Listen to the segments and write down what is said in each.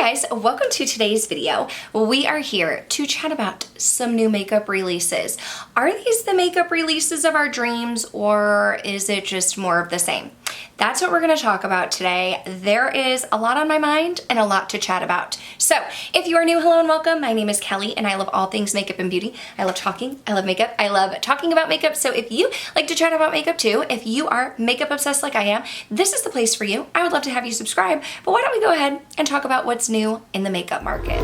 guys, welcome to today's video. We are here to chat about some new makeup releases. Are these the makeup releases of our dreams, or is it just more of the same? That's what we're going to talk about today. There is a lot on my mind and a lot to chat about. So if you are new, hello and welcome. My name is Kelly and I love all things makeup and beauty. I love talking, I love makeup, I love talking about makeup. So if you like to chat about makeup too, if you are makeup obsessed like I am, this is the place for you. I would love to have you subscribe, but why don't we go ahead and talk about what's new in the makeup market.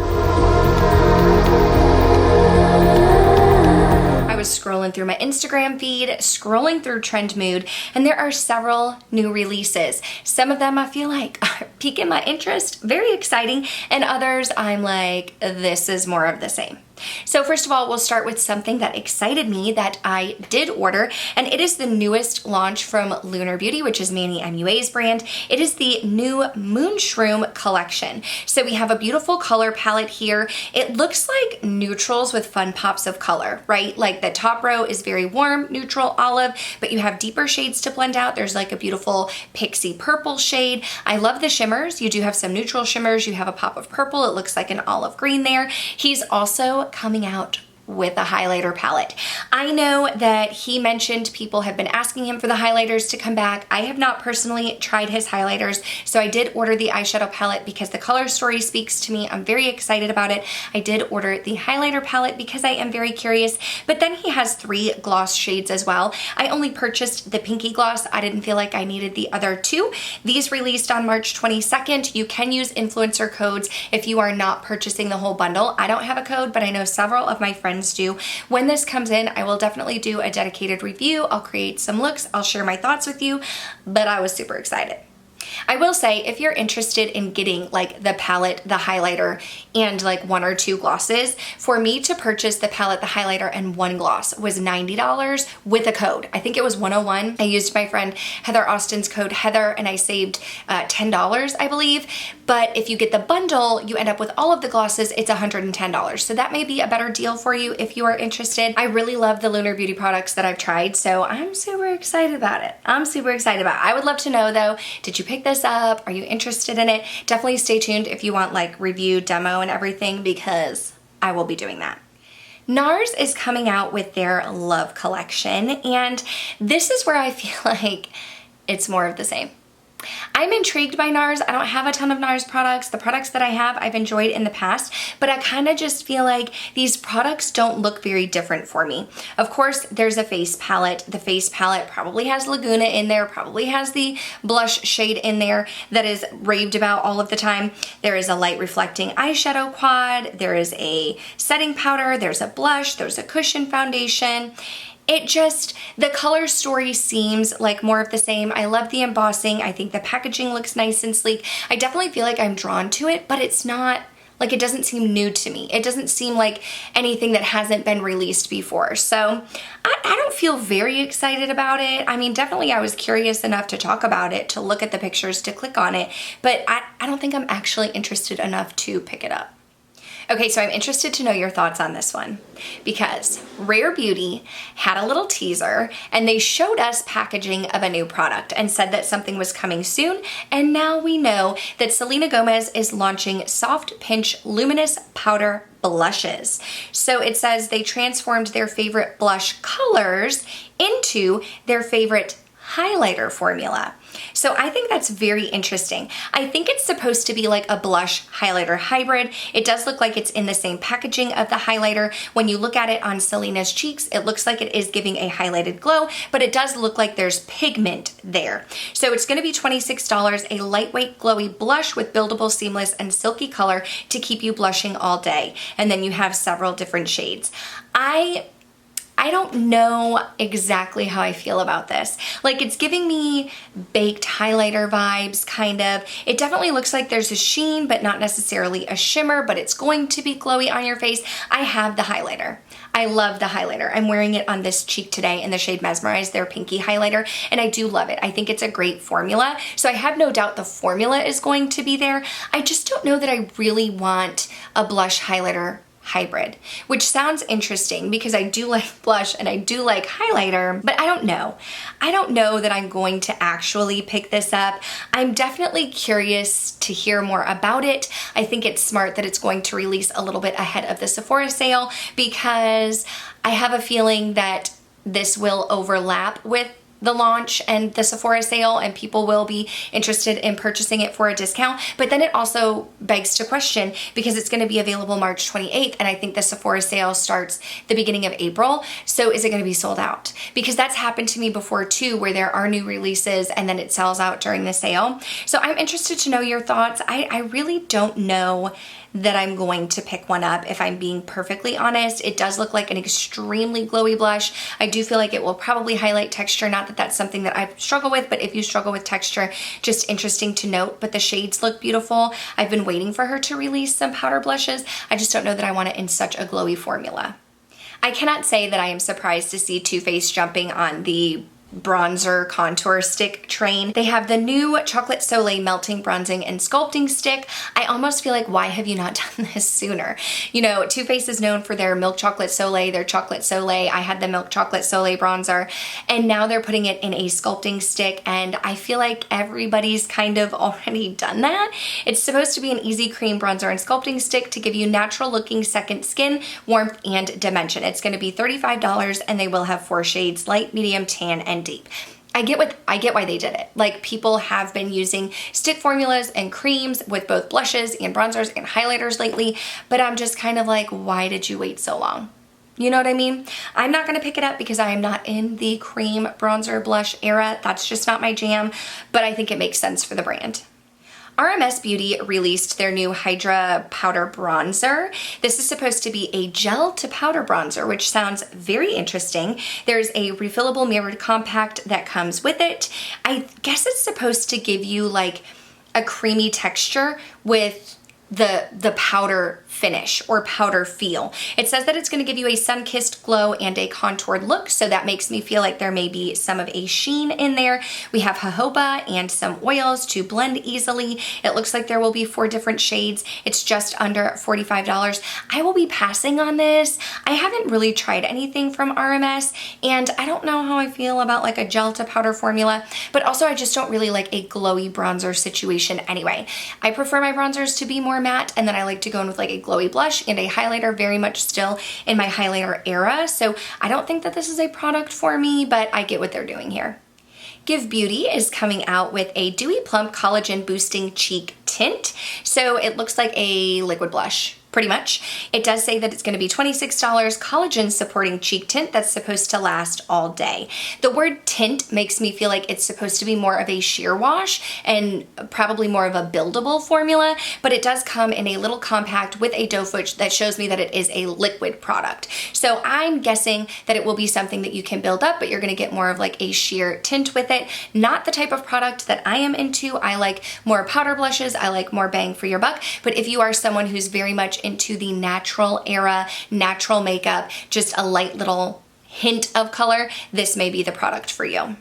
I was scrolling through my Instagram feed, scrolling through Trend Mood, and there are several new releases. Some of them I feel like are piquing my interest, very exciting, and others I'm like, this is more of the same. So first of all, we'll start with something that excited me that I did order, and it is the newest launch from Lunar Beauty, which is Manny MUA's brand. It is the new Moonroom Collection. So we have a beautiful color palette here. It looks like neutrals with fun pops of color, right? Like the top row is very warm, neutral, olive, but you have deeper shades to blend out. There's like a beautiful pixie purple shade. I love the shimmers. You do have some neutral shimmers. You have a pop of purple. It looks like an olive green there. He's also coming out with a highlighter palette. I know that he mentioned people have been asking him for the highlighters to come back. I have not personally tried his highlighters, so I did order the eyeshadow palette because the color story speaks to me. I'm very excited about it. I did order the highlighter palette because I am very curious, but then he has 3 gloss shades as well. I only purchased the pinky gloss. I didn't feel like I needed the other 2. These released on March 22nd. You can use influencer codes if you are not purchasing the whole bundle. I don't have a code, but I know several of my friends do. When this comes in, I will definitely do a dedicated review. I'll create some looks. I'll share my thoughts with you, but I was super excited. I will say, if you're interested in getting like the palette, the highlighter, and like 1 or 2 glosses, for me to purchase the palette, the highlighter, and 1 gloss was $90 with a code. I think it was 101. I used my friend Heather Austin's code Heather and I saved $10, I believe. But if you get the bundle, you end up with all of the glosses, it's $110. So that may be a better deal for you if you are interested. I really love the Lunar Beauty products that I've tried, so I'm super excited about it. I'm super excited about it. I would love to know though, did you pick this up? Are you interested in it? Definitely stay tuned if you want like review, demo, and everything, because I will be doing that. NARS is coming out with their Love collection, and this is where I feel like it's more of the same. I'm intrigued by NARS. I don't have a ton of NARS products. The products that I have, I've enjoyed in the past, but I kind of just feel like these products don't look very different for me. Of course, there's a face palette. The face palette probably has Laguna in there, probably has the blush shade in there that is raved about all of the time. There is a light reflecting eyeshadow quad. There is a setting powder. There's a blush. There's a cushion foundation. It just, the color story seems like more of the same. I love the embossing. I think the packaging looks nice and sleek. I definitely feel like I'm drawn to it, but it's not, like it doesn't seem new to me. It doesn't seem like anything that hasn't been released before. So I don't feel very excited about it. I mean, definitely I was curious enough to talk about it, to look at the pictures, to click on it, but I don't think I'm actually interested enough to pick it up. Okay, so I'm interested to know your thoughts on this one, because Rare Beauty had a little teaser and they showed us packaging of a new product and said that something was coming soon, and now we know that Selena Gomez is launching Soft Pinch Luminous Powder Blushes. So it says they transformed their favorite blush colors into their favorite highlighter formula. So I think that's very interesting. I think it's supposed to be like a blush highlighter hybrid. It does look like it's in the same packaging of the highlighter. When you look at it on Selena's cheeks, it looks like it is giving a highlighted glow, but it does look like there's pigment there. So it's gonna be $26, a lightweight glowy blush with buildable, seamless, and silky color to keep you blushing all day. And then you have several different shades. I don't know exactly how I feel about this. Like, it's giving me baked highlighter vibes, kind of. It definitely looks like there's a sheen, but not necessarily a shimmer, but it's going to be glowy on your face. I have the highlighter. I love the highlighter. I'm wearing it on this cheek today in the shade Mesmerize, their pinky highlighter, and I do love it. I think it's a great formula, so I have no doubt the formula is going to be there. I just don't know that I really want a blush highlighter hybrid, which sounds interesting because I do like blush and I do like highlighter, but I don't know. I don't know that I'm going to actually pick this up. I'm definitely curious to hear more about it. I think it's smart that it's going to release a little bit ahead of the Sephora sale because I have a feeling that this will overlap with the launch and the Sephora sale and people will be interested in purchasing it for a discount. But then it also begs to question because it's going to be available March 28th and I think the Sephora sale starts the beginning of April. So is it going to be sold out? Because that's happened to me before too, where there are new releases and then it sells out during the sale. So I'm interested to know your thoughts. I really don't know that I'm going to pick one up, if I'm being perfectly honest. It does look like an extremely glowy blush. I do feel like it will probably highlight texture. Not that that's something that I struggle with, but if you struggle with texture, just interesting to note. But the shades look beautiful. I've been waiting for her to release some powder blushes. I just don't know that I want it in such a glowy formula. I cannot say that I am surprised to see Too Faced jumping on the bronzer contour stick train. They have the new Chocolate Soleil Melting Bronzing and Sculpting Stick. I almost feel like, why have you not done this sooner? You know, Too Faced is known for their Milk Chocolate Soleil, their Chocolate Soleil. I had the Milk Chocolate Soleil bronzer, and now they're putting it in a sculpting stick, and I feel like everybody's kind of already done that. It's supposed to be an easy cream bronzer and sculpting stick to give you natural looking second skin, warmth, and dimension. It's going to be $35 and they will have 4 shades: light, medium, tan, and deep. I get why they did it. Like, people have been using stick formulas and creams with both blushes and bronzers and highlighters lately, but I'm just kind of like, why did you wait so long? You know what I mean? I'm not gonna pick it up because I am not in the cream bronzer blush era. That's just not my jam, but I think it makes sense for the brand. RMS Beauty released their new Hydra Powder Bronzer. This is supposed to be a gel to powder bronzer, which sounds very interesting. There's a refillable mirrored compact that comes with it. I guess it's supposed to give you like a creamy texture with the powder finish or powder feel. It says that it's going to give you a sun-kissed glow and a contoured look, so that makes me feel like there may be some of a sheen in there. We have jojoba and some oils to blend easily. It looks like there will be 4 different shades. It's just under $45. I will be passing on this. I haven't really tried anything from RMS, and I don't know how I feel about like a gel to powder formula, but also I just don't really like a glowy bronzer situation anyway. I prefer my bronzers to be more matte, and then I like to go in with like a glowy blush and a highlighter, very much still in my highlighter era. So I don't think that this is a product for me, but I get what they're doing here. Give Beauty is coming out with a Dewy Plump Collagen Boosting Cheek Tint. So it looks like a liquid blush. Pretty much. It does say that it's going to be $26 collagen supporting cheek tint that's supposed to last all day. The word tint makes me feel like it's supposed to be more of a sheer wash and probably more of a buildable formula, but it does come in a little compact with a doe foot that shows me that it is a liquid product. So I'm guessing that it will be something that you can build up, but you're going to get more of like a sheer tint with it. Not the type of product that I am into. I like more powder blushes. I like more bang for your buck. But if you are someone who's very much into the natural era, natural makeup, just a light little hint of color, this may be the product for you.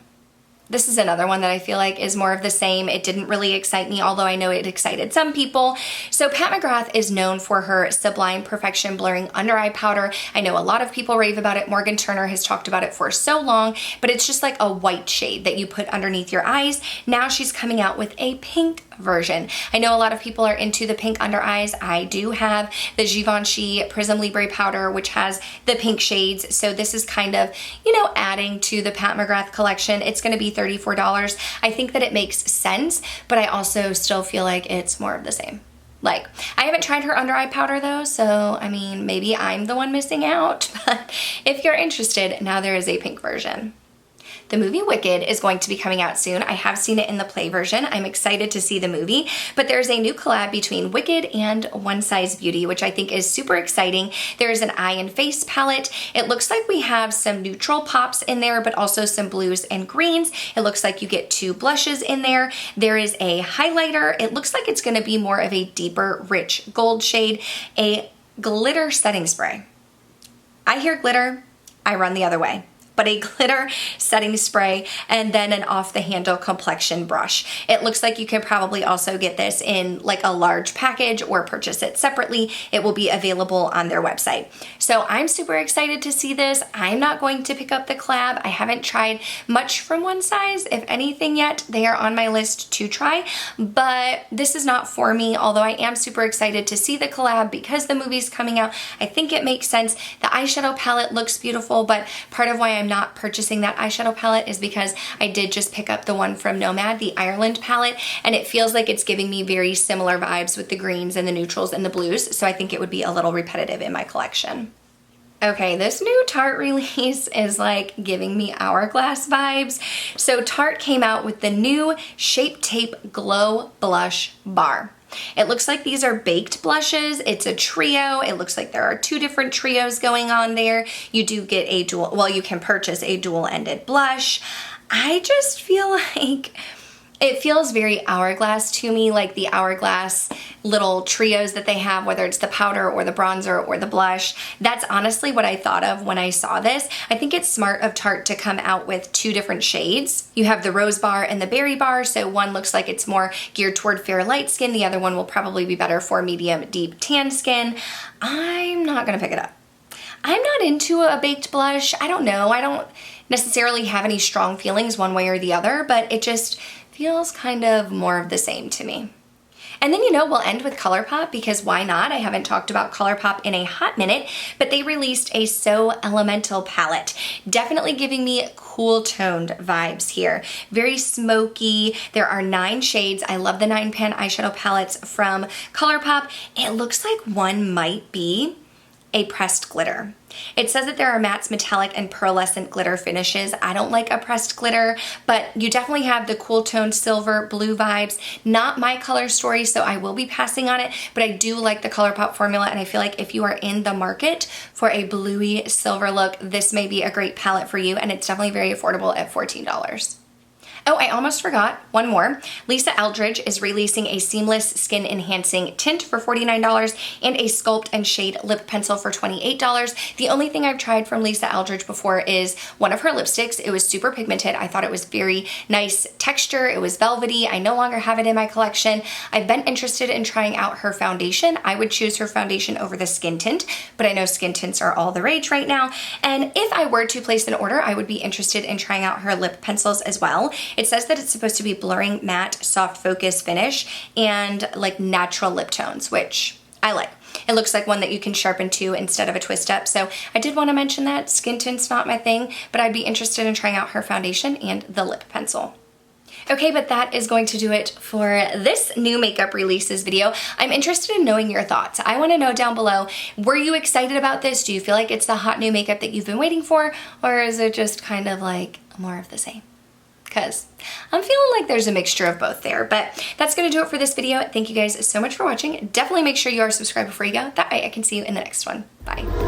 This is another one that I feel like is more of the same. It didn't really excite me, although I know it excited some people. So Pat McGrath is known for her Sublime Perfection Blurring Under Eye Powder. I know a lot of people rave about it. Morgan Turner has talked about it for so long, but it's just like a white shade that you put underneath your eyes. Now she's coming out with a pink version. I know a lot of people are into the pink under eyes. I do have the Givenchy Prism Libre powder, which has the pink shades. So this is kind of, you know, adding to the Pat McGrath collection. It's going to be $34. I think that it makes sense, but I also still feel like it's more of the same. Like, I haven't tried her under eye powder though, so I mean, maybe I'm the one missing out, but if you're interested, now there is a pink version. The movie Wicked is going to be coming out soon. I have seen it in the play version. I'm excited to see the movie, but there's a new collab between Wicked and One Size Beauty, which I think is super exciting. There's an eye and face palette. It looks like we have some neutral pops in there, but also some blues and greens. It looks like you get 2 blushes in there. There is a highlighter. It looks like it's gonna be more of a deeper, rich gold shade, a glitter setting spray. I hear glitter, I run the other way. but a glitter setting spray and then an off the handle complexion brush. It looks like you can probably also get this in like a large package or purchase it separately. It will be available on their website. So I'm super excited to see this. I'm not going to pick up the collab. I haven't tried much from one size, if anything yet. They are on my list to try, but this is not for me, although I am super excited to see the collab because the movie's coming out. I think it makes sense. The eyeshadow palette looks beautiful, but part of why I'm not purchasing that eyeshadow palette is because I did just pick up the one from Nomad, the Ireland palette, and it feels like it's giving me very similar vibes with the greens and the neutrals and the blues, so I think it would be a little repetitive in my collection. Okay, this new Tarte release is like giving me Hourglass vibes. So Tarte came out with the new Shape Tape Glow Blush Bar. It looks like these are baked blushes. It's a trio. It looks like there are 2 different trios going on there. You do get a dual, well, you can purchase a dual-ended blush. I just feel like it feels very Hourglass to me, like the Hourglass little trios that they have, whether it's the powder or the bronzer or the blush. That's honestly what I thought of when I saw this. I think it's smart of Tarte to come out with 2 different shades. You have the Rose Bar and the Berry Bar, so one looks like it's more geared toward fair light skin. The other one will probably be better for medium deep tan skin. I'm not gonna pick it up. I'm not into a baked blush. I don't know. I don't necessarily have any strong feelings one way or the other, but it just feels kind of more of the same to me. And then, you know, we'll end with Colourpop because why not? I haven't talked about Colourpop in a hot minute, but they released a So Elemental palette. Definitely giving me cool toned vibes here. Very smoky. There are 9 shades. I love the 9-pan eyeshadow palettes from Colourpop. It looks like one might be a pressed glitter. It says that there are mattes, metallic, and pearlescent glitter finishes. I don't like a pressed glitter, but you definitely have the cool toned silver, blue vibes. Not my color story, so I will be passing on it, but I do like the Colourpop formula, and I feel like if you are in the market for a bluey silver look, this may be a great palette for you, and it's definitely very affordable at $14. Oh, I almost forgot one more. Lisa Aldridge is releasing a seamless skin enhancing tint for $49 and a sculpt and shade lip pencil for $28. The only thing I've tried from Lisa Aldridge before is one of her lipsticks. It was super pigmented. I thought it was very nice texture. It was velvety. I no longer have it in my collection. I've been interested in trying out her foundation. I would choose her foundation over the skin tint, but I know skin tints are all the rage right now. And if I were to place an order, I would be interested in trying out her lip pencils as well. It says that it's supposed to be blurring, matte, soft focus finish, and like natural lip tones, which I like. It looks like one that you can sharpen to instead of a twist up. So I did want to mention that. Skin tint's not my thing, but I'd be interested in trying out her foundation and the lip pencil. Okay, but that is going to do it for this new makeup releases video. I'm interested in knowing your thoughts. I want to know down below, were you excited about this? Do you feel like it's the hot new makeup that you've been waiting for? Or is it just kind of like more of the same? Because I'm feeling like there's a mixture of both there. But that's going to do it for this video. Thank you guys so much for watching. Definitely make sure you are subscribed before you go. That way I can see you in the next one. Bye.